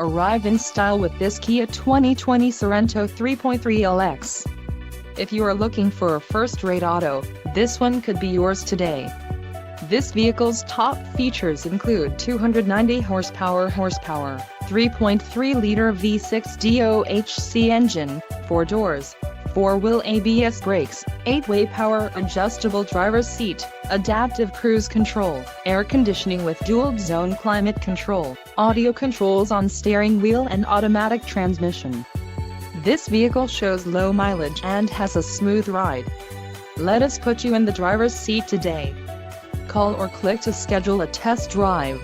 Arrive in style with this Kia 2020 Sorento 3.3 LX. If you are looking for a first-rate auto, this one could be yours today. This vehicle's top features include 290 horsepower, 3.3-liter V6 DOHC engine, 4 doors, 4-wheel ABS brakes, 8-way power adjustable driver's seat, adaptive cruise control, air conditioning with dual-zone climate control, audio controls on steering wheel and automatic transmission. This vehicle shows low mileage and has a smooth ride. Let us put you in the driver's seat today. Call or click to schedule a test drive.